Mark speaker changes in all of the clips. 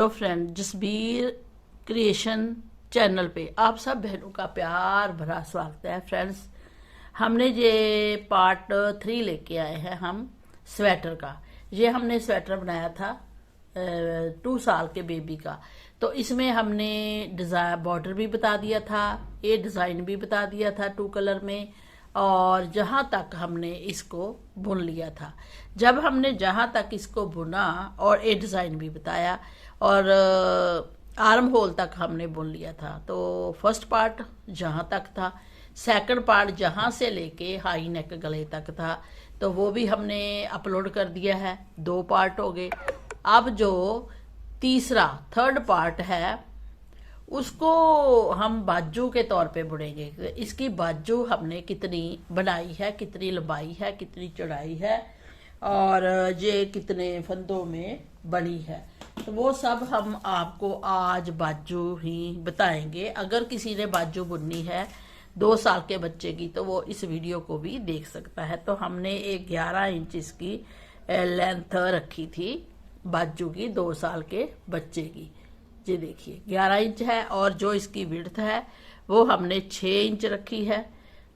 Speaker 1: Friend, Jasbir creation channel पे आप सब बहनों का प्यार भरा स्वागत है। फ्रेंड्स, हमने ये पार्ट 3 लेके आए हैं हम स्वेटर का। ये हमने स्वेटर बनाया था 2 साल के बेबी का। तो इसमें हमने डिज़ाइन बॉर्डर भी बता दिया था, ये डिज़ाइन भी बता दिया था 2 कलर में, और जहाँ तक हमने इसको बुन लिया था। जब हमने जहाँ तक इसको बुना और ये डिज़ाइन भी बताया और आर्म होल तक हमने बुन लिया था। तो फर्स्ट पार्ट जहाँ तक था, सेकंड पार्ट जहाँ से लेके हाई नेक गले तक था, तो वो भी हमने अपलोड कर दिया है। 2 पार्ट हो गए। अब जो तीसरा थर्ड पार्ट है उसको हम बाजू के तौर पे बुनेंगे। इसकी बाजू हमने कितनी बनाई है, कितनी लंबाई है, कितनी चौड़ाई है और ये कितने फंदों में बनी है, तो वो सब हम आपको आज बाजू ही बताएंगे। अगर किसी ने बाजू बुननी है 2 साल के बच्चे की तो वो इस वीडियो को भी देख सकता है। तो हमने एक 11 इंच इसकी लेंथ रखी थी बाजू की 2 साल के बच्चे की। ये देखिए 11 इंच है और जो इसकी विड्थ है वो हमने 6 इंच रखी है।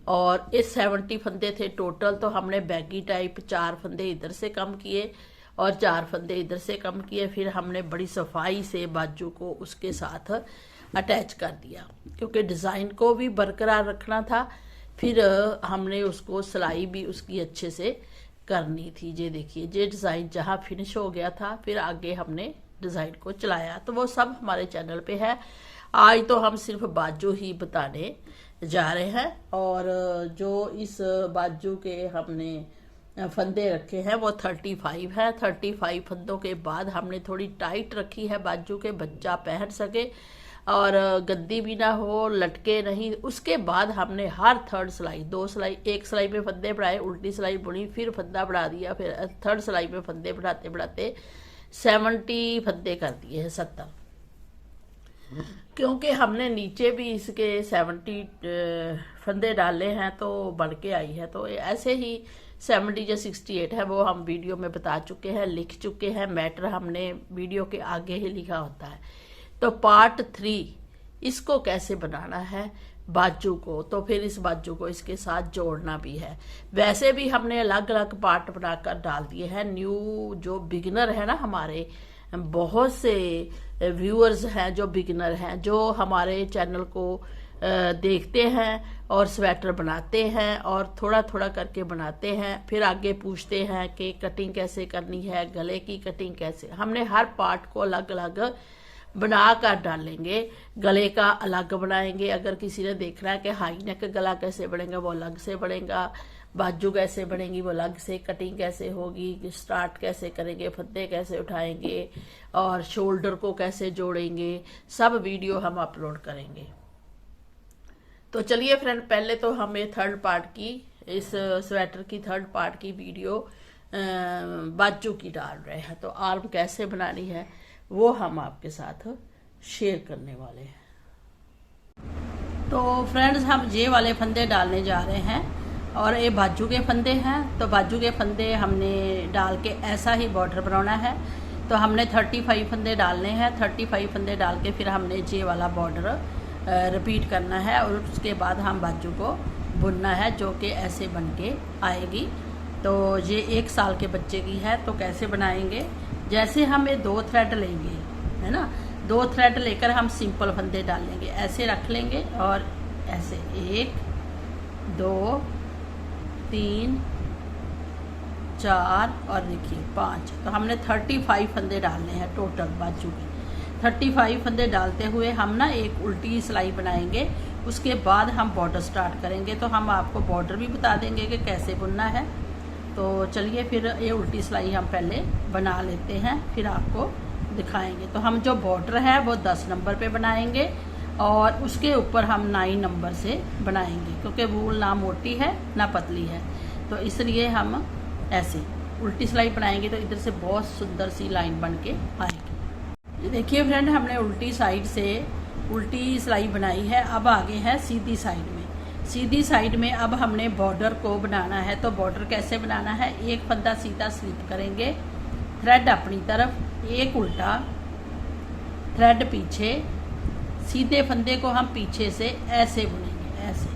Speaker 1: और इस 70 फंदे थे टोटल, तो हमने बैगी टाइप 4 फंदे इधर से कम किए और 4 फंदे इधर से कम किए। फिर हमने बड़ी सफाई से बाजू को उसके साथ अटैच कर दिया, क्योंकि डिज़ाइन को भी बरकरार रखना था। फिर हमने उसको सिलाई भी उसकी अच्छे से करनी थी। ये देखिए, ये डिज़ाइन जहाँ फिनिश हो गया था फिर आगे हमने डिज़ाइन को चलाया, तो वो सब हमारे चैनल पे है। आज तो हम सिर्फ बाजू ही बताने जा रहे हैं। और जो इस बाजू के हमने फंदे रखे हैं वो 35 है। 35 फंदों के बाद हमने थोड़ी टाइट रखी है बाजू के, बच्चा पहन सके और गद्दी भी ना हो, लटके नहीं। उसके बाद हमने हर थर्ड सिलाई 2 सिलाई, 1 सिलाई में फंदे बढ़ाए, उल्टी सिलाई बुनी, फिर फंदा बढ़ा दिया, फिर थर्ड सिलाई में फंदे बढ़ाते बढ़ाते 70 फंदे कर दिए हैं 70, क्योंकि हमने नीचे भी इसके 70 फंदे डाले हैं तो बढ़ के आई है। तो ऐसे ही 70 या 68 है, वो हम वीडियो में बता चुके हैं, लिख चुके हैं। मैटर हमने वीडियो के आगे ही लिखा होता है। तो पार्ट 3 इसको कैसे बनाना है बाजू को, तो फिर इस बाजू को इसके साथ जोड़ना भी है। वैसे भी हमने अलग अलग पार्ट बनाकर डाल दिए हैं। न्यू जो बिगिनर है ना, हमारे बहुत से व्यूअर्स हैं जो बिगिनर हैं, जो हमारे चैनल को देखते हैं और स्वेटर बनाते हैं और थोड़ा थोड़ा करके बनाते हैं, फिर आगे पूछते हैं कि कटिंग कैसे करनी है, गले की कटिंग कैसे। हमने हर पार्ट को अलग अलग बना कर डालेंगे। गले का अलग बनाएंगे, अगर किसी ने देखना है कि हाई नेक गला कैसे बनेगा वो अलग से बनेगा, बाजू कैसे बनेगी वो अलग से, कटिंग कैसे होगी, स्टार्ट कैसे करेंगे, फंदे कैसे उठाएंगे और शोल्डर को कैसे जोड़ेंगे, सब वीडियो हम अपलोड करेंगे। तो चलिए फ्रेंड, पहले तो हम ये थर्ड पार्ट की, इस स्वेटर की थर्ड पार्ट की वीडियो बाजू की डाल रहे हैं। तो आर्म कैसे बनानी है वो हम आपके साथ शेयर करने वाले हैं। तो फ्रेंड्स, हम ये वाले फंदे डालने जा रहे हैं और ये बाजू के फंदे हैं। तो बाजू के फंदे हमने डाल के ऐसा ही बॉर्डर बनाना है। तो हमने 35 फंदे डालने हैं। 35 फंदे डाल के फिर हमने ये वाला बॉर्डर रिपीट करना है और उसके बाद हम बाजू को बुनना है, जो कि ऐसे बन के आएगी। तो ये 1 साल के बच्चे की है। तो कैसे बनाएंगे, जैसे हम ये 2 थ्रेड लेंगे, है ना, 2 थ्रेड लेकर हम सिंपल फंदे डालेंगे, ऐसे रख लेंगे और ऐसे 1 2 3 4 और देखिए 5। तो हमने 35 फंदे डालने हैं टोटल बाजू के। 35 फंदे डालते हुए हम ना एक उल्टी सिलाई बनाएंगे, उसके बाद हम बॉर्डर स्टार्ट करेंगे। तो हम आपको बॉर्डर भी बता देंगे कि कैसे बुनना है। तो चलिए फिर ये उल्टी सिलाई हम पहले बना लेते हैं, फिर आपको दिखाएंगे। तो हम जो बॉर्डर है वो 10 नंबर पे बनाएंगे और उसके ऊपर हम 9 नंबर से बनाएंगे, क्योंकि वूल ना मोटी है ना पतली है, तो इसलिए हम ऐसे उल्टी सिलाई बनाएंगे। तो इधर से बहुत सुंदर सी लाइन बन के आएगी। देखिए फ्रेंड, हमने उल्टी साइड से उल्टी सिलाई बनाई है। अब आगे है सीधी साइड में। सीधी साइड में अब हमने बॉर्डर को बनाना है। तो बॉर्डर कैसे बनाना है, एक फंदा सीधा स्लिप करेंगे, थ्रेड अपनी तरफ, एक उल्टा, थ्रेड पीछे, सीधे फंदे को हम पीछे से ऐसे बुनेंगे, ऐसे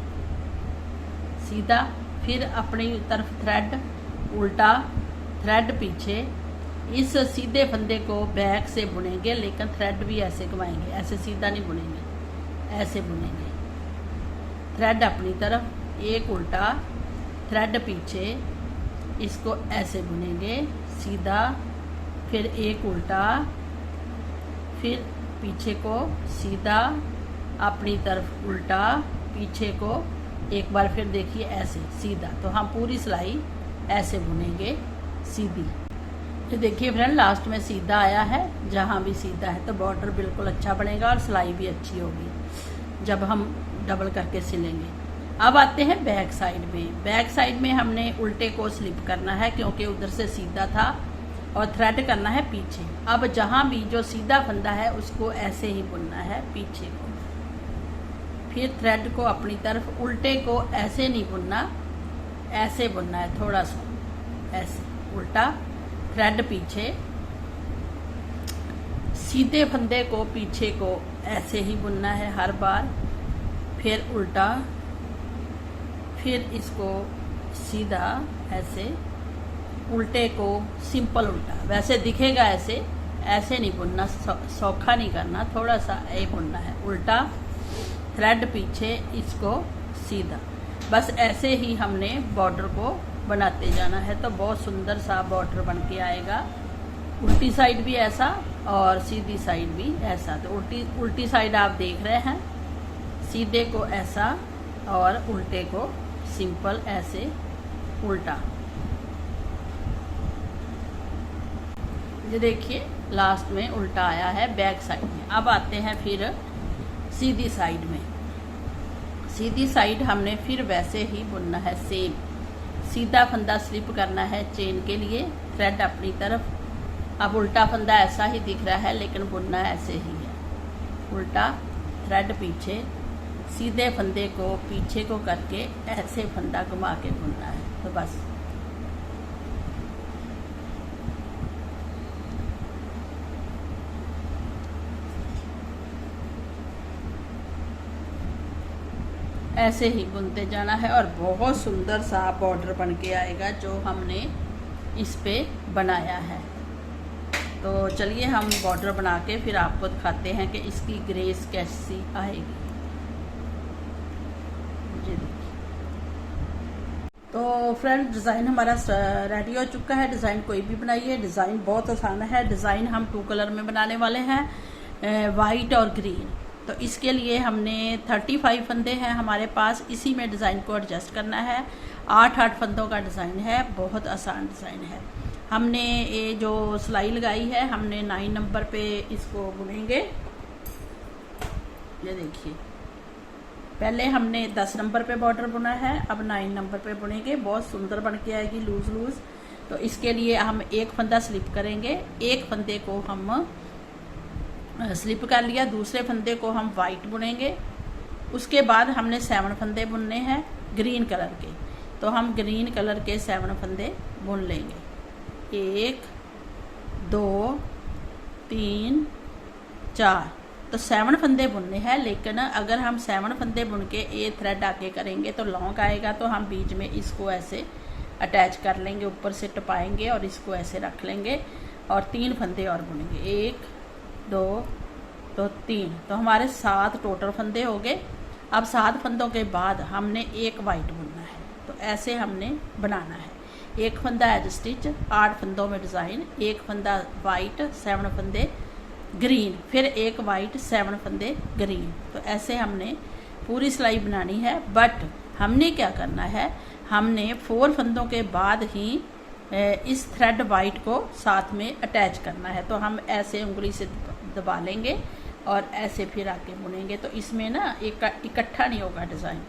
Speaker 1: सीधा, फिर अपनी तरफ थ्रेड उल्टा, थ्रेड पीछे, इस सीधे फंदे को बैक से बुनेंगे, लेकिन थ्रेड भी ऐसे घुमाएंगे, ऐसे सीधा नहीं बुनेंगे, ऐसे बुनेंगे। थ्रेड अपनी तरफ, एक उल्टा, थ्रेड पीछे, इसको ऐसे बुनेंगे सीधा, फिर एक उल्टा, फिर पीछे को सीधा, अपनी तरफ उल्टा, पीछे को एक बार फिर देखिए ऐसे सीधा। तो हम पूरी सिलाई ऐसे बुनेंगे सीधी। तो देखिए फ्रेंड, लास्ट में सीधा आया है, जहाँ भी सीधा है तो बॉर्डर बिल्कुल अच्छा बनेगा और सिलाई भी अच्छी होगी जब हम डबल करके सिलेंगे। अब आते हैं बैक साइड में। बैक साइड में हमने उल्टे को स्लिप करना है, क्योंकि उधर से सीधा था, और थ्रेड करना है पीछे। अब जहाँ भी जो सीधा फंदा है उसको ऐसे ही बुनना है पीछे को, फिर थ्रेड को अपनी तरफ, उल्टे को ऐसे नहीं बुनना, ऐसे बुनना है, थोड़ा सा ऐसे उल्टा, थ्रेड पीछे, सीधे फंदे को पीछे को ऐसे ही बुनना है हर बार, फिर उल्टा, फिर इसको सीधा ऐसे, उल्टे को सिंपल उल्टा, वैसे दिखेगा ऐसे, ऐसे नहीं बुनना, सौखा नहीं करना, थोड़ा सा ऐसे बुनना है, उल्टा, थ्रेड पीछे, इसको सीधा। बस ऐसे ही हमने बॉर्डर को बनाते जाना है, तो बहुत सुंदर सा बॉर्डर बन के आएगा। उल्टी साइड भी ऐसा और सीधी साइड भी ऐसा। तो उल्टी साइड आप देख रहे हैं, सीधे को ऐसा और उल्टे को सिंपल ऐसे उल्टा। ये देखिए लास्ट में उल्टा आया है बैक साइड में। अब आते हैं फिर सीधी साइड में। सीधी साइड हमने फिर वैसे ही बुनना है, सेम सीधा फंदा स्लिप करना है चेन के लिए, थ्रेड अपनी तरफ। अब उल्टा फंदा ऐसा ही दिख रहा है, लेकिन बुनना ऐसे ही है, उल्टा, थ्रेड पीछे, सीधे फंदे को पीछे को करके ऐसे फंदा घुमा के बुनना है। तो बस ऐसे ही बुनते जाना है और बहुत सुंदर सा बॉर्डर बन के आएगा जो हमने इस पे बनाया है। तो चलिए हम बॉर्डर बना के फिर आपको दिखाते हैं कि इसकी ग्रेस कैसी आएगी। जी देखिए, तो फ्रेंड डिज़ाइन हमारा रेडी हो चुका है। डिज़ाइन कोई भी बनाइए, डिज़ाइन बहुत आसान है। डिज़ाइन हम 2 कलर में बनाने वाले हैं, वाइट और ग्रीन। तो इसके लिए हमने 35 फंदे हैं हमारे पास, इसी में डिज़ाइन को एडजस्ट करना है। 8 फंदों का डिज़ाइन है, बहुत आसान डिज़ाइन है। हमने ये जो सिलाई लगाई है, हमने 9 नंबर पे इसको बुनेंगे। ये देखिए, पहले हमने 10 नंबर पे बॉर्डर बुना है, अब 9 नंबर पे बुनेंगे। बहुत सुंदर बन के आएगी, लूज लूज। तो इसके लिए हम एक फंदा स्लिप करेंगे, एक फंदे को हम स्लिप कर लिया, दूसरे फंदे को हम वाइट बुनेंगे। उसके बाद हमने 7 फंदे बुनने हैं ग्रीन कलर के, तो हम ग्रीन कलर के 7 फंदे बुन लेंगे। 1 2 3 4, तो 7 फंदे बुनने हैं। लेकिन अगर हम 7 फंदे बुन के ये थ्रेड आगे करेंगे तो लॉन्ग आएगा, तो हम बीच में इसको ऐसे अटैच कर लेंगे, ऊपर से टपाएंगे और इसको ऐसे रख लेंगे और 3 फंदे और बुनेंगे। 1 2 तो 3, तो हमारे 7 टोटल फंदे हो गए। अब 7 फंदों के बाद हमने एक वाइट बुनना है, तो ऐसे हमने बनाना है। एक फंदा एज स्टिच, 8 फंदों में डिज़ाइन, एक फंदा वाइट, 7 फंदे ग्रीन, फिर एक वाइट, 7 फंदे ग्रीन। तो ऐसे हमने पूरी सिलाई बनानी है। बट हमने क्या करना है, हमने 4 फंदों के बाद ही इस थ्रेड वाइट को साथ में अटैच करना है। तो हम ऐसे उंगली से दबा लेंगे और ऐसे फिर आके बुनेंगे, तो इसमें ना इकट्ठा नहीं होगा डिज़ाइन।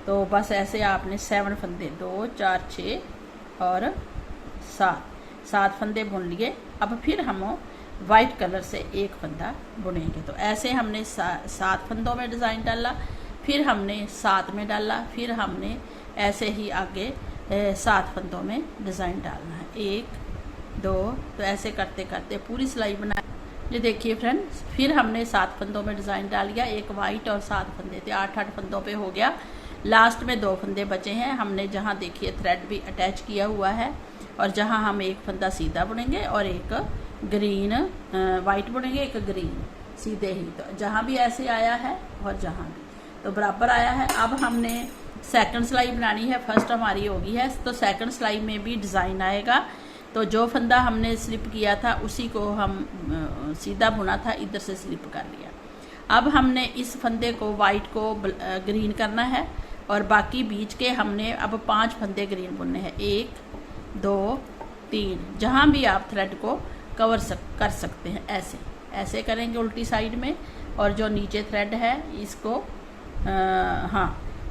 Speaker 1: तो बस ऐसे आपने 7 फंदे, 2 4 6 और 7 फंदे बुन लिए। अब फिर हम वाइट कलर से एक फंदा बुनेंगे। तो ऐसे हमने 7 फंदों में डिज़ाइन डाला, फिर हमने 7 में डाला, फिर हमने ऐसे ही आगे 7 फंदों में डिज़ाइन डालना है। 1 2, तो ऐसे करते करते पूरी सिलाई बना ये देखिए फ्रेंड्स, फिर हमने 7 फंदों में डिज़ाइन डाल लिया, एक वाइट और 7 फंदे थे, 8 फंदों पे हो गया। लास्ट में 2 फंदे बचे हैं। हमने जहाँ देखिए थ्रेड भी अटैच किया हुआ है, और जहाँ हम एक फंदा सीधा बुनेंगे और एक ग्रीन वाइट बुनेंगे, एक ग्रीन सीधे ही, तो जहाँ भी ऐसे आया है और जहाँ भी तो बराबर आया है। अब हमने सेकंड सिलाई बनानी है। फर्स्ट हमारी होगी है, तो सेकंड सिलाई में भी डिज़ाइन आएगा। तो जो फंदा हमने स्लिप किया था उसी को हम सीधा बुना था, इधर से स्लिप कर लिया। अब हमने इस फंदे को वाइट को ग्रीन करना है, और बाकी बीच के हमने अब 5 फंदे ग्रीन बुनने हैं, 1 2 3। जहाँ भी आप थ्रेड को कर सकते हैं, ऐसे ऐसे करेंगे उल्टी साइड में, और जो नीचे थ्रेड है इसको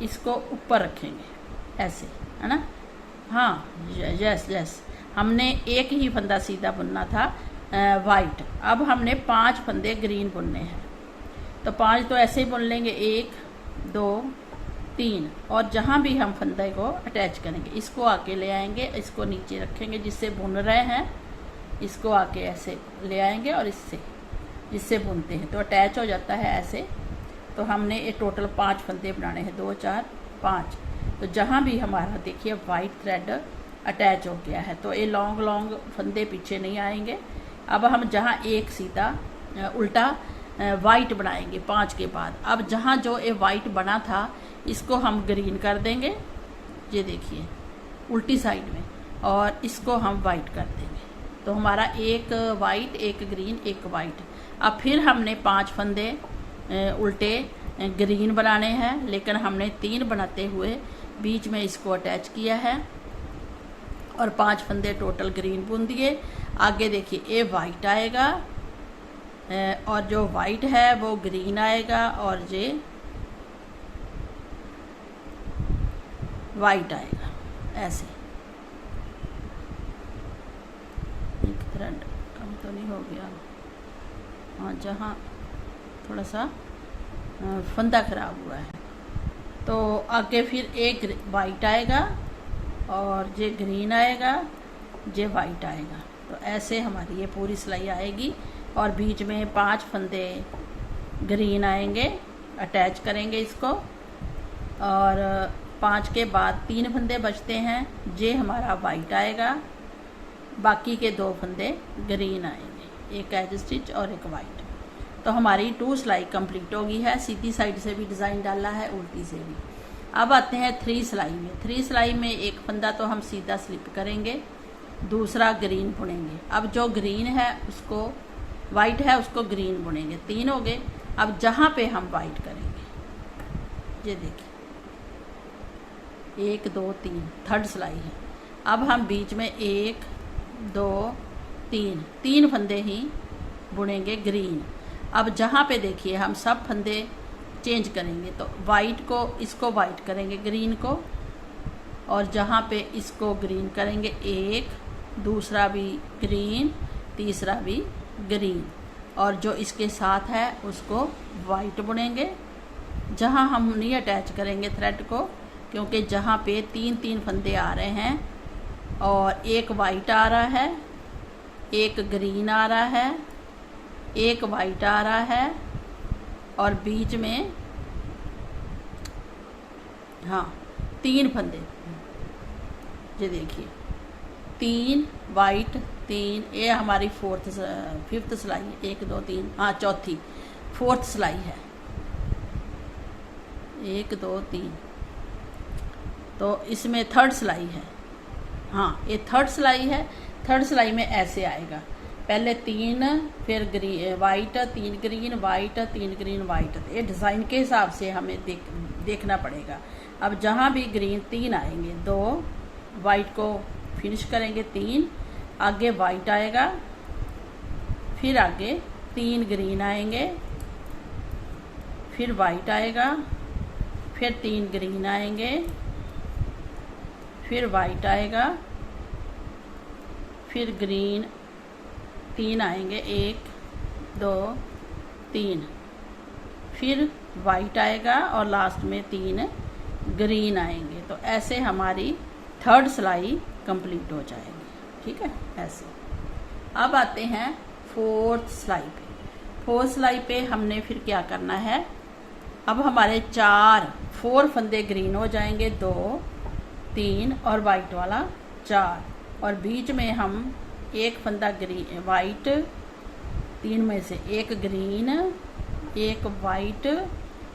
Speaker 1: इसको ऊपर रखेंगे ऐसे, है ना। हाँ, यस यस, हमने एक ही फंदा सीधा बुनना था वाइट। अब हमने 5 फंदे ग्रीन बुनने हैं, तो 5 तो ऐसे ही बुन लेंगे, 1 2 3, और जहाँ भी हम फंदे को अटैच करेंगे इसको आके ले आएंगे, इसको नीचे रखेंगे जिससे बुन रहे हैं, इसको आके ऐसे ले आएंगे, और इससे जिससे बुनते हैं तो अटैच हो जाता है ऐसे। तो हमने ये टोटल 5 फंदे बनाने हैं, 2 4 5। तो जहाँ भी हमारा देखिए वाइट थ्रेड अटैच हो गया है, तो ये लॉन्ग लॉन्ग फंदे पीछे नहीं आएंगे। अब हम जहाँ एक सीधा उल्टा वाइट बनाएंगे 5 के बाद। अब जहाँ जो ये वाइट बना था इसको हम ग्रीन कर देंगे, ये देखिए उल्टी साइड में, और इसको हम वाइट कर देंगे। तो हमारा एक वाइट, एक ग्रीन, एक वाइट। अब फिर हमने 5 फंदे उल्टे ग्रीन बनाने हैं, लेकिन हमने 3 बनाते हुए बीच में इसको अटैच किया है, और 5 फंदे टोटल ग्रीन बुन दिए। आगे देखिए ये वाइट आएगा, और जो वाइट है वो ग्रीन आएगा, और ये वाइट आएगा ऐसे। एक थ्रेड कम तो नहीं हो गया? हाँ, जहाँ थोड़ा सा फंदा खराब हुआ है। तो आगे फिर एक वाइट आएगा, और ये ग्रीन आएगा, ये वाइट आएगा। तो ऐसे हमारी ये पूरी सिलाई आएगी, और बीच में 5 फंदे ग्रीन आएंगे, अटैच करेंगे इसको, और 5 के बाद 3 फंदे बचते हैं, ये हमारा वाइट आएगा, बाकी के 2 फंदे ग्रीन आएंगे, एक एज स्टिच और एक वाइट। तो हमारी 2 सिलाई कंप्लीट होगी है। सीधी साइड से भी डिज़ाइन डाला है, उल्टी से भी। अब आते हैं 3 सिलाई में। 3 सिलाई में एक फंदा तो हम सीधा स्लिप करेंगे, दूसरा ग्रीन बुनेंगे। अब जो ग्रीन है उसको, वाइट है उसको ग्रीन बुनेंगे, 3 हो गए। अब जहाँ पे हम वाइट करेंगे, ये देखिए 1 2 3, थर्ड सिलाई है। अब हम बीच में 1 2 3 फंदे ही बुनेंगे ग्रीन। अब जहाँ पे देखिए हम सब फंदे चेंज करेंगे, तो वाइट को इसको वाइट करेंगे ग्रीन को, और जहाँ पे इसको ग्रीन करेंगे, एक दूसरा भी ग्रीन, तीसरा भी ग्रीन, और जो इसके साथ है उसको वाइट बुनेंगे। जहाँ हम नहीं अटैच करेंगे थ्रेड को, क्योंकि जहाँ पे 3 फंदे आ रहे हैं, और एक वाइट आ रहा है, एक ग्रीन आ रहा है, एक वाइट आ रहा है, और बीच में 3 फंदे, ये देखिए 3 वाइट 3, ये हमारी 5th सिलाई है। 1 2 3, चौथी 4th सिलाई है। 1 2 3, तो इसमें 3rd सिलाई है। ये 3rd सिलाई है। 3rd सिलाई में ऐसे आएगा, पहले 3, फिर white, 3 green, white, 3 green, white. ये डिज़ाइन के हिसाब से हमें देखना पड़ेगा। अब जहाँ भी ग्रीन 3 आएंगे, 2 वाइट को फिनिश करेंगे, 3 आगे वाइट आएगा, फिर आगे 3 ग्रीन आएंगे, फिर वाइट आएगा, फिर 3 ग्रीन आएंगे, फिर वाइट आएगा, फिर ग्रीन 3 आएंगे, 1 2 3, फिर वाइट आएगा, और लास्ट में 3 ग्रीन आएंगे। तो ऐसे हमारी 3rd सिलाई कंप्लीट हो जाएगी। ठीक है, ऐसे। अब आते हैं 4th सिलाई पे। 4 सिलाई पे हमने फिर क्या करना है, अब हमारे 4 फंदे ग्रीन हो जाएंगे, 2 3 और वाइट वाला 4, और बीच में हम एक फंदा ग्रीन वाइट, 3 में से एक ग्रीन एक वाइट।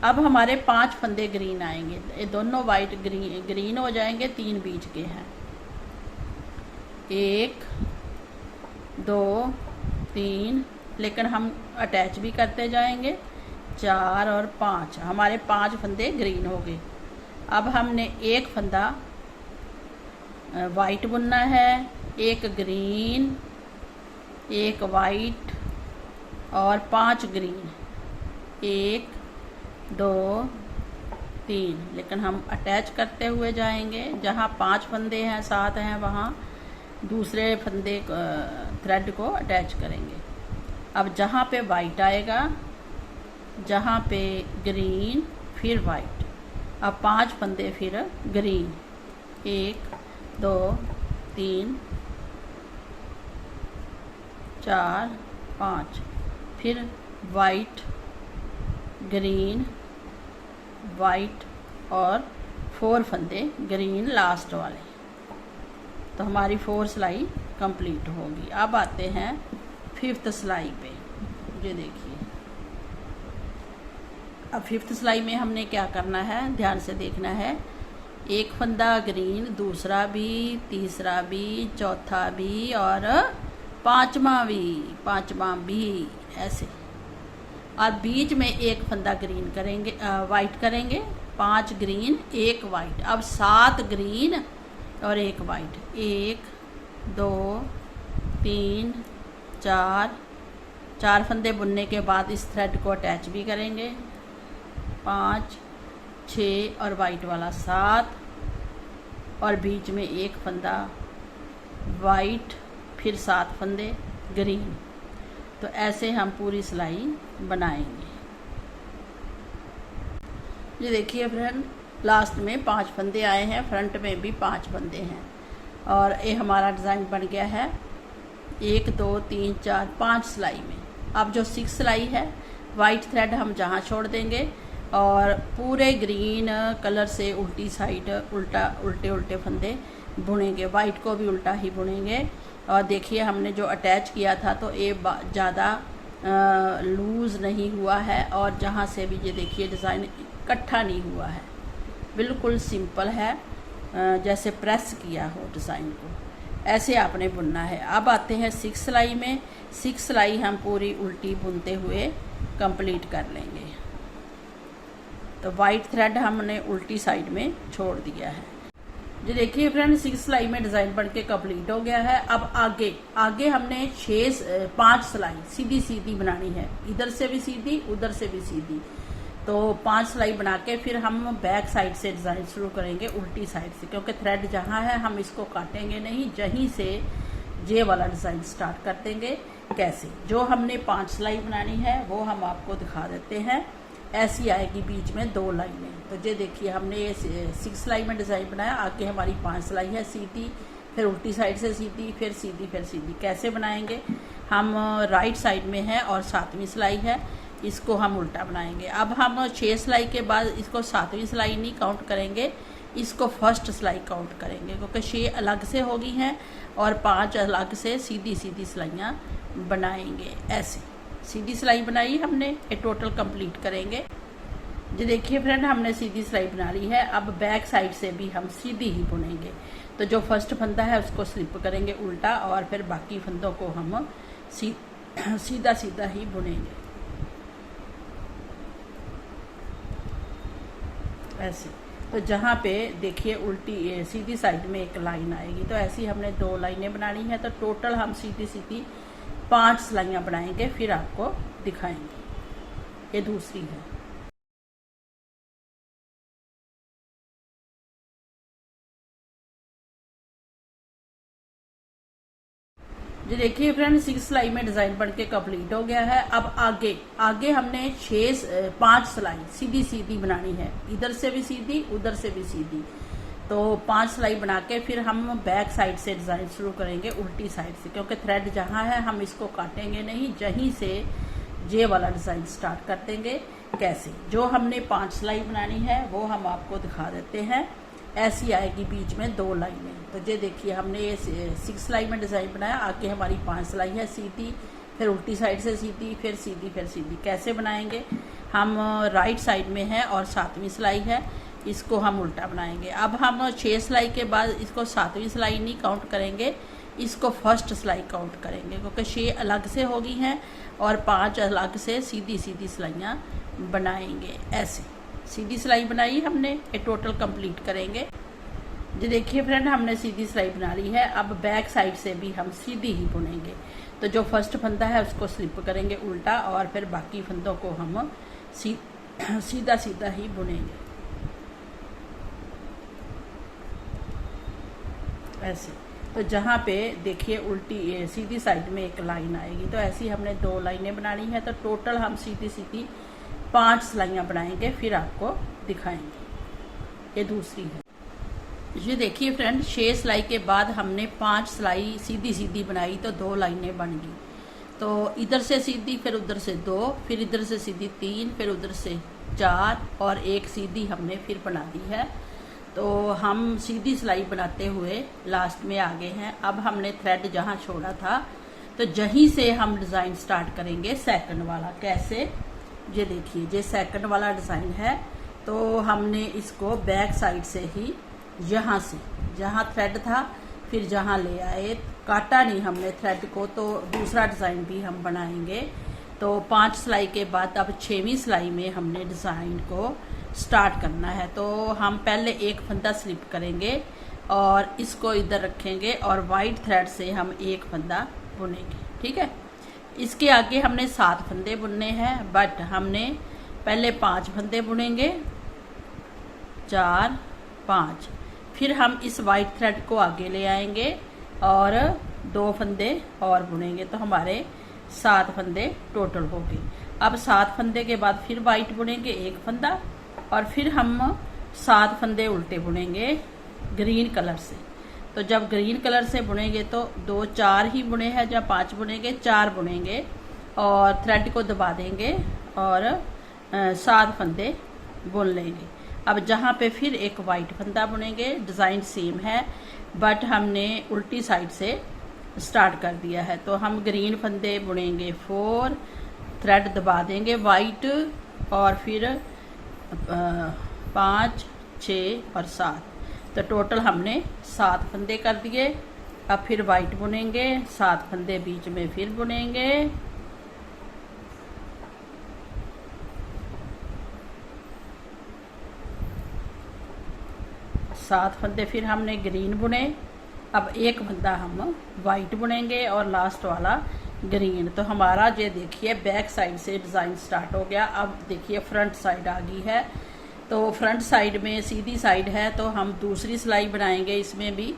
Speaker 1: अब हमारे 5 फंदे ग्रीन आएंगे, ये दोनों वाइट ग्रीन हो जाएंगे, 3 बीच के हैं, 1 2 3, लेकिन हम अटैच भी करते जाएंगे, 4 और 5, हमारे 5 फंदे ग्रीन हो गए। अब हमने एक फंदा वाइट बुनना है, एक ग्रीन एक वाइट और 5 ग्रीन, 1 2 3, लेकिन हम अटैच करते हुए जाएंगे, जहाँ 5 फंदे हैं 7 हैं वहाँ दूसरे फंदे थ्रेड को अटैच करेंगे। अब जहाँ पे वाइट आएगा, जहाँ पे ग्रीन फिर वाइट, अब 5 फंदे फिर ग्रीन, 1 2 3 4 5, फिर वाइट ग्रीन वाइट और 4 फंदे ग्रीन लास्ट वाले, तो हमारी 4 सिलाई कंप्लीट होगी। अब आते हैं 5th सिलाई पे, ये देखिए। अब 5th सिलाई में हमने क्या करना है, ध्यान से देखना है, एक फंदा ग्रीन, दूसरा भी, तीसरा भी, चौथा भी और पांचवा भी ऐसे, और बीच में एक फंदा ग्रीन करेंगे, वाइट करेंगे, 5 ग्रीन 1 वाइट। अब 7 ग्रीन और 1 वाइट, 1 2 3 4 फंदे बुनने के बाद इस थ्रेड को अटैच भी करेंगे, 5 6 और वाइट वाला 7, और बीच में एक फंदा वाइट, फिर 7 फंदे ग्रीन। तो ऐसे हम पूरी सिलाई बनाएंगे। ये देखिए फ्रेंड, लास्ट में 5 फंदे आए हैं, फ्रंट में भी 5 फंदे हैं, और ये हमारा डिज़ाइन बन गया है 1 2 3 4 5 सिलाई में। अब जो 6 सिलाई है, वाइट थ्रेड हम जहाँ छोड़ देंगे और पूरे ग्रीन कलर से उल्टी साइड उल्टे फंदे बुनेंगे, वाइट को भी उल्टा ही बुनेंगे। और देखिए हमने जो अटैच किया था तो ये ज़्यादा लूज़ नहीं हुआ है, और जहाँ से भी ये देखिए डिज़ाइन इकट्ठा नहीं हुआ है, बिल्कुल सिंपल है, जैसे प्रेस किया हो डिज़ाइन को, ऐसे आपने बुनना है। अब आते हैं 6 सिलाई में। 6 सिलाई हम पूरी उल्टी बुनते हुए कंप्लीट कर लेंगे। तो वाइट थ्रेड हमने उल्टी साइड में छोड़ दिया है। जी देखिए फ्रेंड, 6 सिलाई में डिज़ाइन बन के कंप्लीट हो गया है। अब आगे हमने 5 सिलाई सीधी सीधी बनानी है, इधर से भी सीधी उधर से भी सीधी। तो 5 सिलाई बना के फिर हम बैक साइड से डिज़ाइन शुरू करेंगे, उल्टी साइड से, क्योंकि थ्रेड जहाँ है हम इसको काटेंगे नहीं, जहीं से ये वाला डिज़ाइन स्टार्ट कर देंगे। कैसे, जो हमने 5 सिलाई बनानी है वो हम आपको दिखा देते हैं। ऐसी आएगी बीच में 2 लाइनें। तो ये देखिए हमने ये 6 सिलाई में डिज़ाइन बनाया, आगे हमारी 5 सिलाई है सीधी, फिर उल्टी साइड से सीधी, फिर सीधी, फिर सीधी। कैसे बनाएंगे, हम राइट साइड में है और 7वीं सिलाई है, इसको हम उल्टा बनाएंगे। अब हम 6 सिलाई के बाद इसको 7वीं सिलाई नहीं काउंट करेंगे, इसको फर्स्ट सिलाई काउंट करेंगे, क्योंकि 6 अलग से होगी हैं और 5 अलग से सीधी सीधी सिलाइयाँ बनाएंगे। ऐसे सीधी सिलाई बनाई हमने, ये टोटल कंप्लीट करेंगे। जी देखिए फ्रेंड, हमने सीधी सिलाई बना ली है। अब बैक साइड से भी हम सीधी ही बुनेंगे। तो जो फर्स्ट फंदा है उसको स्लिप करेंगे उल्टा, और फिर बाकी फंदों को हम सीधा सीधा ही बुनेंगे ऐसे। तो जहाँ पे देखिए उल्टी सीधी साइड में एक लाइन आएगी, तो ऐसी हमने 2 लाइनें बनानी है। तो टोटल हम सीधी सीधी 5 सिलाइयाँ बनाएंगे, फिर आपको दिखाएंगे। ये दूसरी है। जी देखिए फ्रेंड, 6 सिलाई में डिज़ाइन बन के कंप्लीट हो गया है। अब आगे हमने 5 सिलाई सीधी सीधी बनानी है, इधर से भी सीधी उधर से भी सीधी। तो 5 सिलाई बना के फिर हम बैक साइड से डिज़ाइन शुरू करेंगे, उल्टी साइड से, क्योंकि थ्रेड जहाँ है हम इसको काटेंगे नहीं, जहीं से ये वाला डिज़ाइन स्टार्ट कर देंगे। कैसे, जो हमने 5 सिलाई बनानी है वो हम आपको दिखा देते हैं। ऐसी आएगी बीच में 2 लाइनें। तो ये देखिए, हमने ये 6 सिलाई में डिज़ाइन बनाया, आगे हमारी 5 सिलाई है सीधी, फिर उल्टी साइड से सीधी, फिर सीधी, फिर सीधी। कैसे बनाएंगे, हम राइट साइड में है और 7वीं सिलाई है, इसको हम उल्टा बनाएंगे। अब हम 6 सिलाई के बाद इसको 7वीं सिलाई नहीं काउंट करेंगे, इसको फर्स्ट सिलाई काउंट करेंगे, क्योंकि 6 अलग से होगी हैं और 5 अलग से सीधी सीधी सिलाइयाँ बनाएंगे। ऐसे सीधी सिलाई बनाई हमने, ये टोटल कंप्लीट करेंगे। जी देखिए फ्रेंड, हमने सीधी सिलाई बना ली है। अब बैक साइड से भी हम सीधी ही बुनेंगे। तो जो फर्स्ट फंदा है उसको स्लिप करेंगे उल्टा, और फिर बाकी फंदों को हम सीधा सीधा ही बुनेंगे ऐसे। तो जहाँ पे देखिए उल्टी सीधी साइड में एक लाइन आएगी, तो ऐसी हमने 2 लाइनें बनानी है। तो टोटल हम सीधी सीधी 5 सिलाइयाँ बनाएंगे, फिर आपको दिखाएंगे। ये दूसरी है। ये देखिए फ्रेंड, 6 सिलाई के बाद हमने 5 सिलाई सीधी सीधी बनाई, तो 2 लाइनें बन गई। तो इधर से सीधी, फिर उधर से 2, फिर इधर से सीधी 3, फिर उधर से 4 और एक सीधी हमने फिर बना दी है। तो हम सीधी सिलाई बनाते हुए लास्ट में आ गए हैं। अब हमने थ्रेड जहाँ छोड़ा था, तो जहीं से हम डिज़ाइन स्टार्ट करेंगे सेकंड वाला। कैसे, ये देखिए, ये सेकंड वाला डिज़ाइन है। तो हमने इसको बैक साइड से ही, यहाँ से जहाँ थ्रेड था फिर जहाँ ले आए, काटा नहीं हमने थ्रेड को, तो दूसरा डिज़ाइन भी हम बनाएंगे। तो 5 सिलाई के बाद अब 6वीं सिलाई में हमने डिज़ाइन को स्टार्ट करना है। तो हम पहले एक फंदा स्लिप करेंगे और इसको इधर रखेंगे और वाइट थ्रेड से हम एक फंदा बुनेंगे। ठीक है, इसके आगे हमने 7 फंदे बुनने हैं, बट हमने पहले 5 फंदे बुनेंगे, 4, 5। फिर हम इस वाइट थ्रेड को आगे ले आएंगे और 2 फंदे और बुनेंगे, तो हमारे 7 फंदे टोटल हो गए। अब 7 फंदे के बाद फिर वाइट बुनेंगे एक फंदा, और फिर हम 7 फंदे उल्टे बुनेंगे ग्रीन कलर से। तो जब ग्रीन कलर से बुनेंगे तो 2, 4 ही बुने हैं, जब 5 बुनेंगे 4 बुनेंगे और थ्रेड को दबा देंगे और 7 फंदे बुन लेंगे। अब जहाँ पे फिर एक वाइट फंदा बुनेंगे, डिज़ाइन सेम है बट हमने उल्टी साइड से स्टार्ट कर दिया है। तो हम ग्रीन फंदे बुनेंगे 4, थ्रेड दबा देंगे वाइट, और फिर 5, 6 और 7। तो टोटल हमने 7 फंदे कर दिए। अब फिर वाइट बुनेंगे, 7 फंदे बीच में फिर बुनेंगे, सात फंदे फिर हमने ग्रीन बुने। अब एक फंदा हम वाइट बुनेंगे और लास्ट वाला ग्रीन। तो हमारा ये देखिए बैक साइड से डिज़ाइन स्टार्ट हो गया। अब देखिए फ्रंट साइड आ गई है। तो फ्रंट साइड में सीधी साइड है, तो हम दूसरी सिलाई बनाएंगे। इसमें भी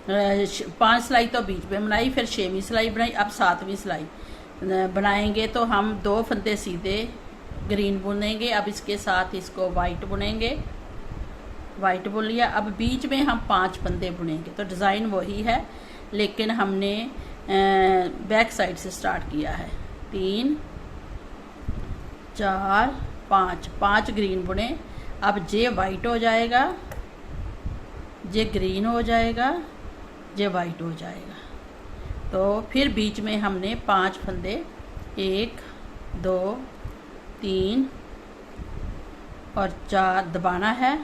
Speaker 1: 5 सिलाई तो बीच में बनाई, फिर 6वीं सिलाई बनाई, अब 7वीं सिलाई बनाएंगे। तो हम 2 फंदे सीधे ग्रीन बुनेंगे। अब इसके साथ इसको वाइट बुनेंगे, वाइट बुन लिया। अब बीच में हम 5 फंदे बुनेंगे। तो डिज़ाइन वही है, लेकिन हमने बैक साइड से स्टार्ट किया है। 3, 4, 5 ग्रीन बुने। अब ये वाइट हो जाएगा, ये ग्रीन हो जाएगा, ये वाइट हो जाएगा। तो फिर बीच में हमने 5 फंदे, 1, 2, 3 और 4 दबाना है,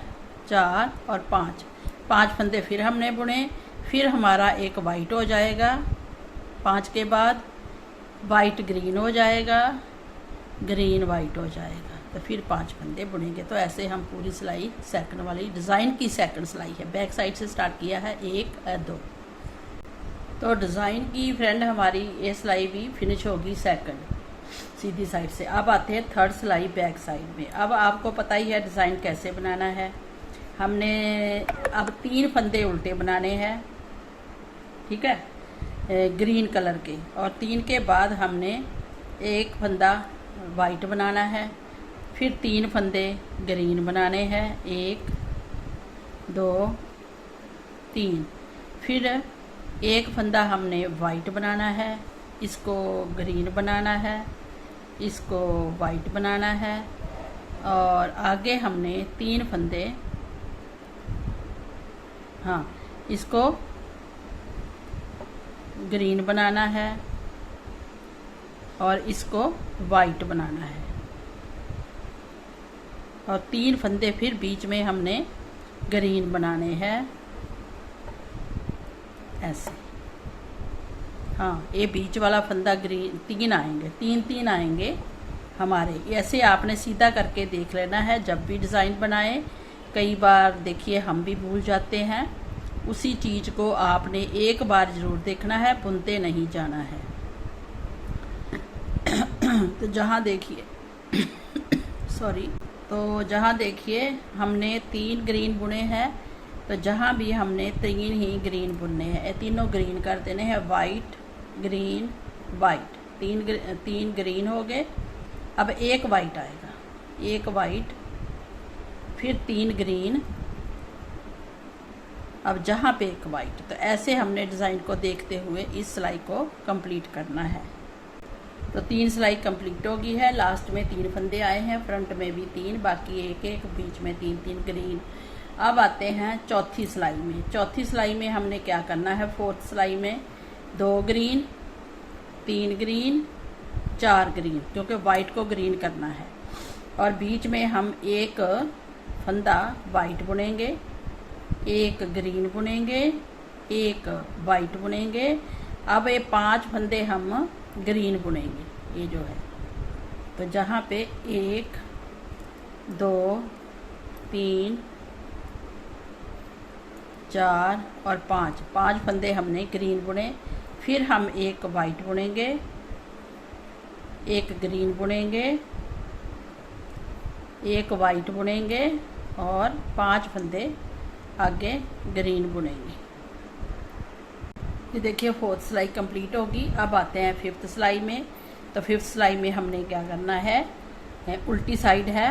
Speaker 1: 4 और 5 फंदे फिर हमने बुने। फिर हमारा एक वाइट हो जाएगा, 5 के बाद वाइट ग्रीन हो जाएगा, ग्रीन वाइट हो जाएगा। तो फिर 5 फंदे बुनेंगे। तो ऐसे हम पूरी सिलाई सेकंड वाली डिज़ाइन की सेकंड सिलाई है, बैक साइड से स्टार्ट किया है, 1, 2। तो डिज़ाइन की फ्रेंड हमारी ये सिलाई भी फिनिश होगी सेकंड सीधी साइड से। अब आते हैं थर्ड सिलाई बैक साइड में। अब आपको पता ही है डिज़ाइन कैसे बनाना है। हमने अब 3 फंदे उल्टे बनाने हैं, ठीक है, ग्रीन कलर के, और 3 के बाद हमने एक फंदा वाइट बनाना है। फिर 3 फंदे ग्रीन बनाने हैं, 1, 2, 3। फिर एक फंदा हमने वाइट बनाना है, इसको ग्रीन बनाना है। इसको वाइट बनाना है। और आगे हमने 3 फंदे, हाँ, इसको ग्रीन बनाना है और इसको वाइट बनाना है। और 3 फंदे फिर बीच में हमने ग्रीन बनाने हैं, ऐसे। हाँ, ये बीच वाला फंदा ग्रीन 3 आएंगे, 3 आएंगे हमारे। ऐसे आपने सीधा करके देख लेना है जब भी डिज़ाइन बनाए। कई बार देखिए हम भी भूल जाते हैं, उसी चीज़ को आपने एक बार ज़रूर देखना है, बुनते नहीं जाना है। तो जहाँ देखिए सॉरी, तो जहाँ देखिए हमने 3 ग्रीन बुने हैं, तो जहाँ भी हमने 3 ही ग्रीन बुनने हैं, ये तीनों ग्रीन कर देने हैं। वाइट, ग्रीन, वाइट, 3 ग्रीन हो गए। अब एक वाइट आएगा, एक वाइट, फिर 3 ग्रीन, अब जहाँ पे एक वाइट। तो ऐसे हमने डिज़ाइन को देखते हुए इस सिलाई को कंप्लीट करना है। तो 3 सिलाई कंप्लीट हो गई है। लास्ट में 3 फंदे आए हैं, फ्रंट में भी 3, बाकी एक, बीच में 3 ग्रीन। अब आते हैं चौथी सिलाई में। चौथी सिलाई में हमने क्या करना है, 4th सिलाई में 2 ग्रीन, 3 ग्रीन, 4 ग्रीन, क्योंकि वाइट को ग्रीन करना है। और बीच में हम एक फंदा वाइट बुनेंगे, एक ग्रीन बुनेंगे, एक वाइट बुनेंगे। अब ये 5 फंदे हम ग्रीन बुनेंगे, ये जो है। तो जहाँ पे 1, 2, 3, 4 और 5 फंदे हमने ग्रीन बुने। फिर हम एक वाइट बुनेंगे, एक ग्रीन बुनेंगे, एक वाइट बुनेंगे और 5 फंदे आगे ग्रीन बुनेंगे। ये देखिए 4th सिलाई कंप्लीट होगी। अब आते हैं 5th सिलाई में। तो 5th सिलाई में हमने क्या करना है, उल्टी साइड है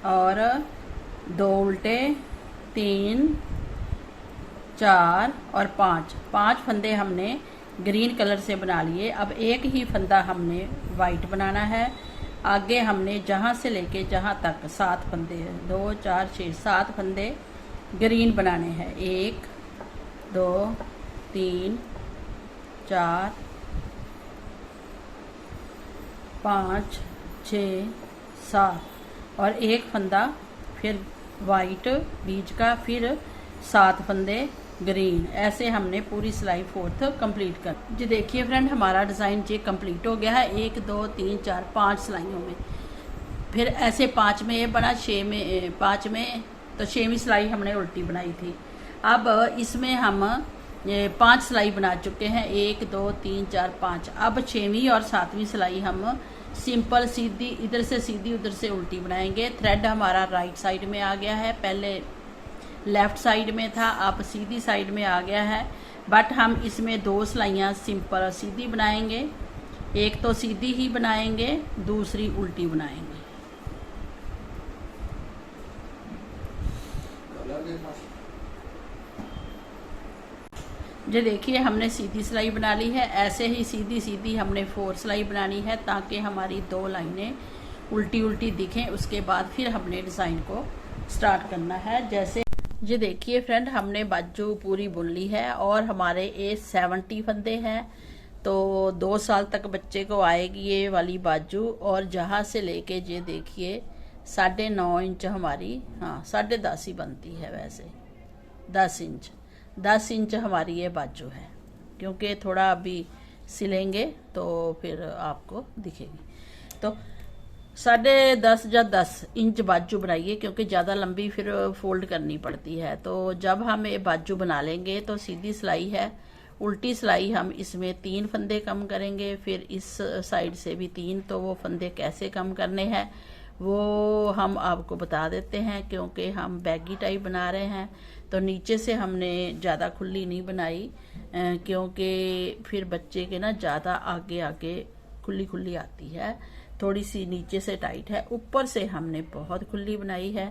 Speaker 1: और 2 उल्टे, 3, 4 और 5 फंदे हमने ग्रीन कलर से बना लिए। अब एक ही फंदा हमने वाइट बनाना है। आगे हमने जहाँ से लेके जहाँ तक 7 फंदे, 2, 4, 6, 7 फंदे ग्रीन बनाने हैं। 1, 2, 3, 4, 5, 6, 7 और एक फंदा फिर वाइट बीच का, फिर 7 फंदे ग्रीन। ऐसे हमने पूरी सिलाई 4th कंप्लीट कर। जी देखिए फ्रेंड, हमारा डिज़ाइन ये कंप्लीट हो गया है 1, 2, 3, 4, 5 सिलाइयों में। फिर ऐसे 5 में ये बना, 6 में, 5 में, तो 6वीं सिलाई हमने उल्टी बनाई थी। अब इसमें हम 5 सिलाई बना चुके हैं, 1, 2, 3, 4, 5। अब 6वीं और 7वीं सिलाई हम सिंपल सीधी, इधर से सीधी उधर से उल्टी बनाएंगे। थ्रेड हमारा राइट साइड में आ गया है, पहले लेफ़्ट साइड में था, अब सीधी साइड में आ गया है। बट हम इसमें 2 सिलाइयाँ सिंपल सीधी बनाएंगे, एक तो सीधी ही बनाएंगे, दूसरी उल्टी बनाएंगे। जो देखिए हमने सीधी सिलाई बना ली है। ऐसे ही सीधी सीधी हमने 4 सिलाई बनानी है, ताकि हमारी 2 लाइनें उल्टी उल्टी दिखें। उसके बाद फिर हमने डिज़ाइन को स्टार्ट करना है। जैसे ये देखिए फ्रेंड, हमने बाजू पूरी बुन ली है और हमारे ये 70 फंदे हैं। तो 2 साल तक बच्चे को आएगी ये वाली बाजू। और जहाँ से लेके ये देखिए 9.5 इंच हमारी, हाँ 10.5 ही बनती है वैसे, 10 इंच हमारी ये बाजू है, क्योंकि थोड़ा अभी सिलेंगे तो फिर आपको दिखेगी। तो 10.5 या 10 इंच बाजू बनाइए, क्योंकि ज़्यादा लंबी फिर फोल्ड करनी पड़ती है। तो जब हम ये बाजू बना लेंगे तो सीधी सिलाई है, उल्टी सिलाई हम इसमें 3 फंदे कम करेंगे, फिर इस साइड से भी 3। तो वो फंदे कैसे कम करने हैं वो हम आपको बता देते हैं, क्योंकि हम बैगी टाइप बना रहे हैं। तो नीचे से हमने ज़्यादा खुली नहीं बनाई, क्योंकि फिर बच्चे के ना ज़्यादा आगे आगे खुली खुली आती है, थोड़ी सी नीचे से टाइट है, ऊपर से हमने बहुत खुली बनाई है।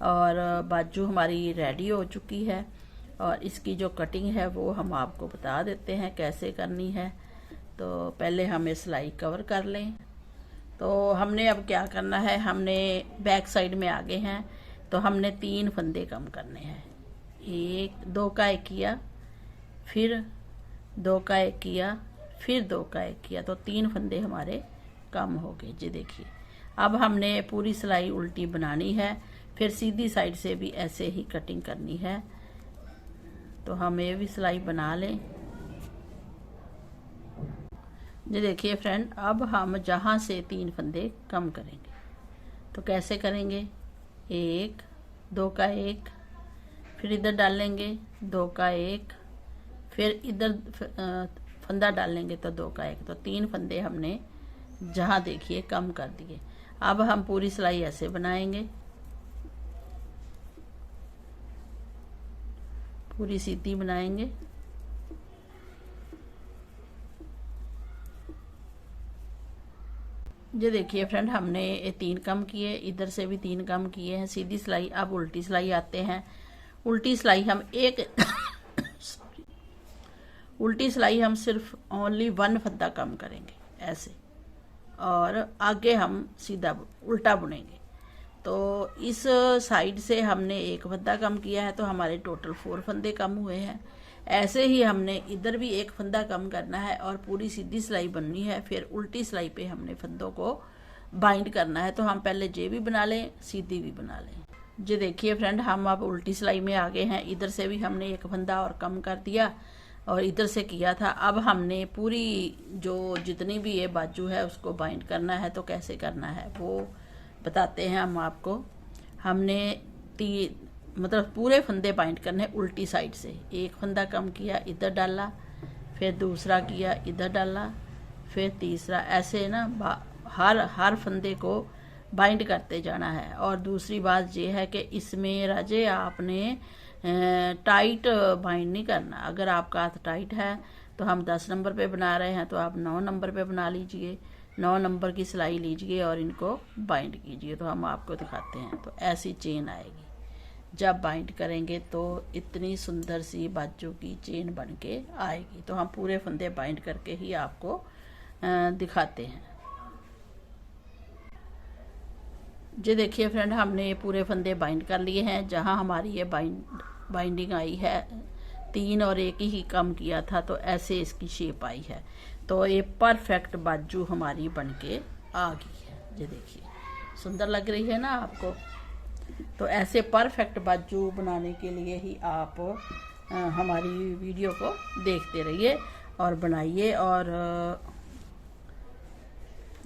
Speaker 1: और बाजू हमारी रेडी हो चुकी है और इसकी जो कटिंग है वो हम आपको बता देते हैं कैसे करनी है। तो पहले हम ये सिलाई कवर कर लें। तो हमने अब क्या करना है, हमने बैक साइड में आगे हैं तो हमने 3 फंदे कम करने हैं। 2 का 1 किया, फिर 2 का 1 किया, फिर 2 का 1 किया, तो 3 फंदे हमारे कम हो गए जी। देखिए अब हमने पूरी सिलाई उल्टी बनानी है, फिर सीधी साइड से भी ऐसे ही कटिंग करनी है। तो हम ये भी सिलाई बना लें जी। देखिए फ्रेंड, अब हम जहाँ से 3 फंदे कम करेंगे तो कैसे करेंगे, 1, 2 का 1, फिर इधर डालेंगे 2 का 1, फिर इधर फंदा डालेंगे तो 2 का 1, तो 3 फंदे हमने जहाँ देखिए कम कर दिए। अब हम पूरी सिलाई ऐसे बनाएंगे, पूरी सीधी बनाएंगे। ये देखिए फ्रेंड, हमने ये 3 कम किए, इधर से भी 3 कम किए हैं सीधी सिलाई। अब उल्टी सिलाई आते हैं। उल्टी सिलाई हम उल्टी सिलाई हम सिर्फ ओनली 1 फंदा कम करेंगे ऐसे, और आगे हम सीधा उल्टा बुनेंगे। तो इस साइड से हमने 1 फंदा कम किया है तो हमारे टोटल 4 फंदे कम हुए हैं। ऐसे ही हमने इधर भी 1 फंदा कम करना है और पूरी सीधी सिलाई बननी है। फिर उल्टी सिलाई पे हमने फंदों को बाइंड करना है। तो हम पहले जे भी बना लें, सीधी भी बना लें। जी देखिए फ्रेंड, हम अब उल्टी सिलाई में आ गए हैं। इधर से भी हमने 1 फंदा और कम कर दिया और इधर से किया था। अब हमने पूरी जो जितनी भी ये बाजू है उसको बाइंड करना है। तो कैसे करना है वो बताते हैं हम आपको। हमने मतलब पूरे फंदे बाइंड करने उल्टी साइड से। 1 फंदा कम किया, इधर डाला, फिर दूसरा किया, इधर डाला, फिर तीसरा, ऐसे ना हर फंदे को बाइंड करते जाना है। और दूसरी बात ये है कि इसमें राजे आपने टाइट बाइंड नहीं करना। अगर आपका हाथ टाइट है तो हम 10 नंबर पे बना रहे हैं तो आप 9 नंबर पे बना लीजिए, 9 नंबर की सिलाई लीजिए और इनको बाइंड कीजिए। तो हम आपको दिखाते हैं। तो ऐसी चेन आएगी। जब बाइंड करेंगे तो इतनी सुंदर सी बाजू की चेन बन के आएगी। तो हम पूरे फंदे बाइंड करके ही आपको दिखाते हैं। जी देखिए फ्रेंड, हमने पूरे फंदे बाइंड कर लिए हैं। जहां हमारी ये बाइंडिंग आई है, 3 और 1 ही कम किया था तो ऐसे इसकी शेप आई है। तो ये परफेक्ट बाजू हमारी बन के आ गई है। ये देखिए सुंदर लग रही है ना आपको। तो ऐसे परफेक्ट बाजू बनाने के लिए ही आप हमारी वीडियो को देखते रहिए और बनाइए, और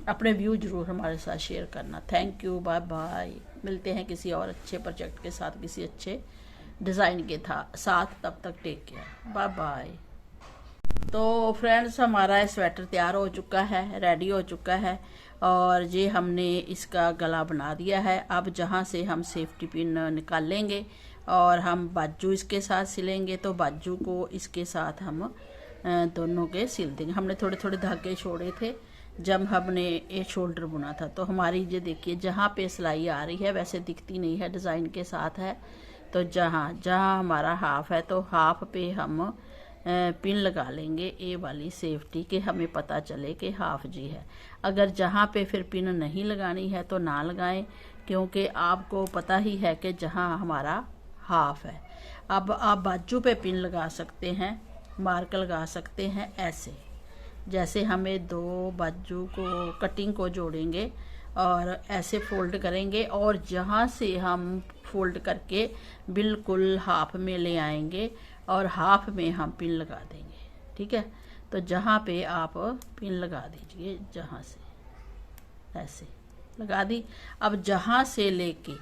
Speaker 1: अपने व्यू जरूर हमारे साथ शेयर करना। Thank you, bye bye. मिलते हैं किसी और अच्छे प्रोजेक्ट के साथ, किसी अच्छे डिज़ाइन के साथ। तब तक टेक केयर, बाय बाय। तो फ्रेंड्स, हमारा स्वेटर तैयार हो चुका है, रेडी हो चुका है, और ये हमने इसका गला बना दिया है। अब जहाँ से हम सेफ्टी पिन निकालेंगे और हम बाजू इसके साथ सिलेंगे, तो बाजू को इसके साथ हम दोनों के सिल देंगे। हमने थोड़े थोड़े धागे छोड़े थे जब हमने ये शोल्डर बुना था। तो हमारी ये देखिए जहाँ पे सिलाई आ रही है वैसे दिखती नहीं है, डिज़ाइन के साथ है। तो जहाँ जहाँ हमारा हाफ है तो हाफ पे हम पिन लगा लेंगे, ए वाली सेफ्टी के, हमें पता चले कि हाफ जी है। अगर जहाँ पे फिर पिन नहीं लगानी है तो ना लगाएं, क्योंकि आपको पता ही है कि जहाँ हमारा हाफ है। अब आप बाजू पे पिन लगा सकते हैं, मार्क लगा सकते हैं ऐसे। जैसे हमें 2 बाजू को कटिंग को जोड़ेंगे और ऐसे फोल्ड करेंगे, और जहाँ से हम फोल्ड करके बिल्कुल हाफ में ले आएंगे और हाफ में हम पिन लगा देंगे। ठीक है, तो जहाँ पे आप पिन लगा दीजिए, जहाँ से ऐसे लगा दी। अब जहाँ से लेके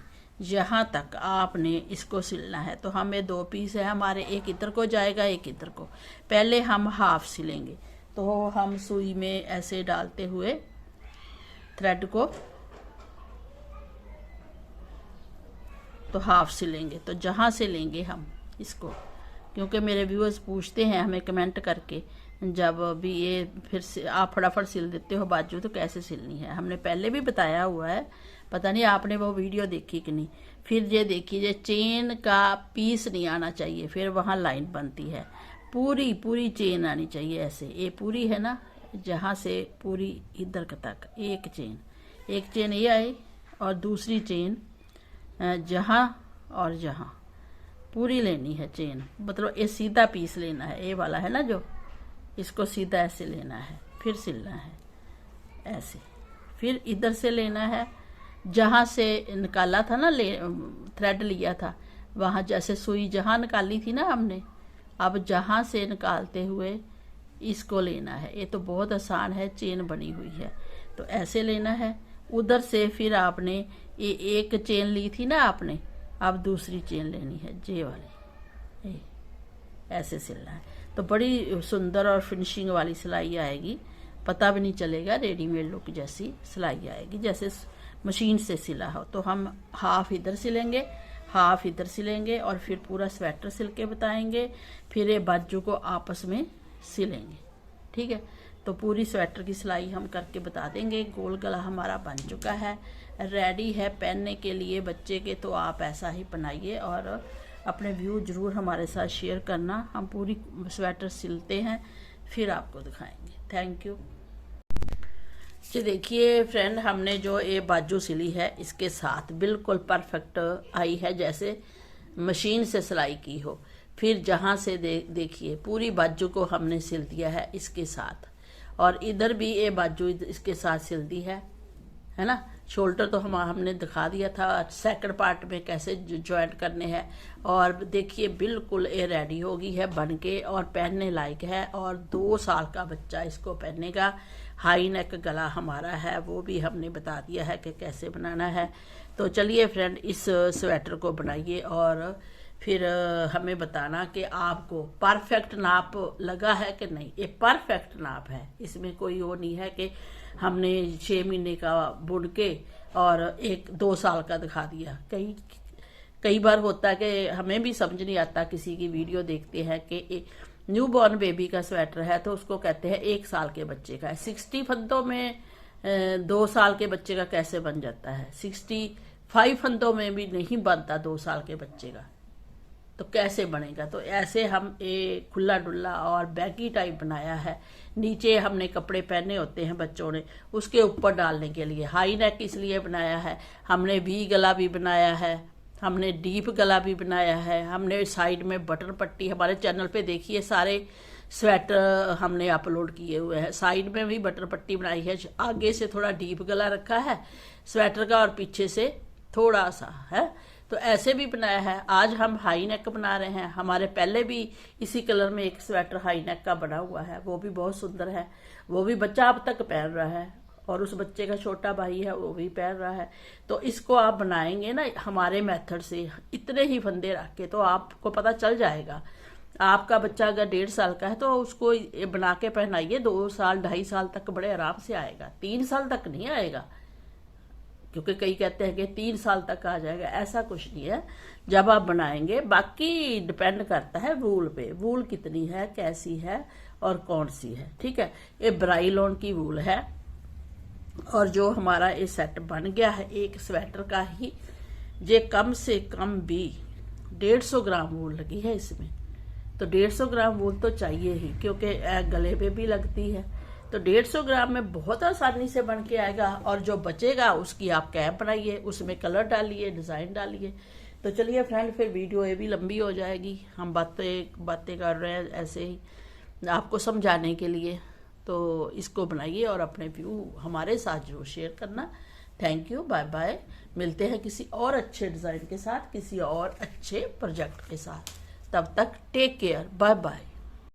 Speaker 1: यहाँ तक आपने इसको सिलना है। तो हमें 2 पीस है हमारे, एक इधर को जाएगा, एक इधर को। पहले हम हाफ सिलेंगे, तो हम सुई में ऐसे डालते हुए थ्रेड को तो हाफ सिलेंगे। तो जहाँ से लेंगे हम इसको, क्योंकि मेरे व्यूअर्स पूछते हैं हमें कमेंट करके, जब भी ये फिर आप फटाफट सिल देते हो बाजू तो कैसे सिलनी है। हमने पहले भी बताया हुआ है, पता नहीं आपने वो वीडियो देखी कि नहीं। फिर ये देखिए, ये चेन का पीस नहीं आना चाहिए, फिर वहाँ लाइन बनती है। पूरी पूरी चेन आनी चाहिए ऐसे। ये पूरी है ना, जहाँ से पूरी इधर तक एक चेन, एक चेन ये आई और दूसरी चेन जहाँ और जहाँ पूरी लेनी है चेन, मतलब ये सीधा पीस लेना है, ये वाला है ना जो, इसको सीधा ऐसे लेना है, फिर सिलना है ऐसे, फिर इधर से लेना है जहाँ से निकाला था ना, थ्रेड लिया था वहाँ, जैसे सुई जहाँ निकाली थी ना हमने, अब जहाँ से निकालते हुए इसको लेना है। ये तो बहुत आसान है, चेन बनी हुई है, तो ऐसे लेना है। उधर से फिर आपने ये एक चेन ली थी ना आपने, अब दूसरी चेन लेनी है जे वाली, ये ऐसे सिलना है। तो बड़ी सुंदर और फिनिशिंग वाली सिलाई आएगी, पता भी नहीं चलेगा, रेडीमेड लुक जैसी सिलाई आएगी, जैसे मशीन से सिला हो। तो हम हाफ इधर सिलेंगे, हाफ इधर सिलेंगे और फिर पूरा स्वेटर सिल के बताएंगे, फिर ये बाजू को आपस में सिलेंगे, ठीक है। तो पूरी स्वेटर की सिलाई हम करके बता देंगे। गोल गला हमारा बन चुका है, रेडी है पहनने के लिए बच्चे के। तो आप ऐसा ही बनाइए और अपने व्यू जरूर हमारे साथ शेयर करना। हम पूरी स्वेटर सिलते हैं फिर आपको दिखाएंगे। थैंक यू जी। देखिए फ्रेंड, हमने जो ये बाजू सिली है इसके साथ बिल्कुल परफेक्ट आई है, जैसे मशीन से सिलाई की हो। फिर जहाँ से देखिए पूरी बाजू को हमने सिल दिया है इसके साथ, और इधर भी ये बाजू इसके साथ सिल दी है ना। शोल्डर तो हमने दिखा दिया था सेकंड पार्ट में कैसे ज्वाइंट करने हैं। और देखिए बिल्कुल ये रेडी हो गई है बन के और पहनने लायक है, और 2 साल का बच्चा इसको पहनेगा। हाई नेक गला हमारा है, वो भी हमने बता दिया है कि कैसे बनाना है। तो चलिए फ्रेंड, इस स्वेटर को बनाइए और फिर हमें बताना कि आपको परफेक्ट नाप लगा है कि नहीं। ये परफेक्ट नाप है, इसमें कोई वो नहीं है कि हमने 6 महीने का बुन के और 1-2 साल का दिखा दिया। कई बार होता है कि हमें भी समझ नहीं आता, किसी की वीडियो देखते हैं कि न्यू बॉर्न बेबी का स्वेटर है तो उसको कहते हैं 1 साल के बच्चे का है। 60 फंदों में 2 साल के बच्चे का कैसे बन जाता है, 65 फंदों में भी नहीं बनता 2 साल के बच्चे का, तो कैसे बनेगा। तो ऐसे हम ये खुला डुल्ला और बैगी टाइप बनाया है। नीचे हमने कपड़े पहने होते हैं बच्चों ने, उसके ऊपर डालने के लिए हाई नेक इसलिए बनाया है। हमने वी गला भी बनाया है, हमने डीप गला भी बनाया है, हमने साइड में बटन पट्टी, हमारे चैनल पे देखिए सारे स्वेटर हमने अपलोड किए हुए हैं। साइड में भी बटन पट्टी बनाई है, आगे से थोड़ा डीप गला रखा है स्वेटर का और पीछे से थोड़ा सा है, तो ऐसे भी बनाया है। आज हम हाई नेक बना रहे हैं। हमारे पहले भी इसी कलर में एक स्वेटर हाई नेक का बना हुआ है, वो भी बहुत सुंदर है, वो भी बच्चा अब तक पहन रहा है और उस बच्चे का छोटा भाई है वो भी पहन रहा है। तो इसको आप बनाएंगे ना हमारे मेथड से, इतने ही फंदे रख के, तो आपको पता चल जाएगा। आपका बच्चा अगर 1.5 साल का है तो उसको बना के पहनाइए, 2 साल 2.5 साल तक बड़े आराम से आएगा, 3 साल तक नहीं आएगा, क्योंकि कई कहते हैं कि 3 साल तक आ जाएगा। ऐसा कुछ नहीं है जब आप बनाएंगे। बाकी डिपेंड करता है वूल पे, वूल कितनी है, कैसी है और कौन सी है, ठीक है। ये ब्राइलॉन की वूल है और जो हमारा ये सेट बन गया है एक स्वेटर का ही, ये कम से कम भी 150 ग्राम वूल लगी है इसमें। तो 150 ग्राम वूल तो चाहिए ही, क्योंकि गले पे भी लगती है। तो 150 ग्राम में बहुत आसानी से बन के आएगा, और जो बचेगा उसकी आप कैप बनाइए, उसमें कलर डालिए, डिज़ाइन डालिए। तो चलिए फ्रेंड, फिर वीडियो ये भी लंबी हो जाएगी, हम बातें कर रहे हैं ऐसे ही आपको समझाने के लिए। तो इसको बनाइए और अपने व्यू हमारे साथ जरूर शेयर करना। Thank you, bye bye. मिलते हैं किसी और अच्छे डिज़ाइन के साथ, किसी और अच्छे प्रोजेक्ट के साथ। तब तक टेक केयर, बाय बाय।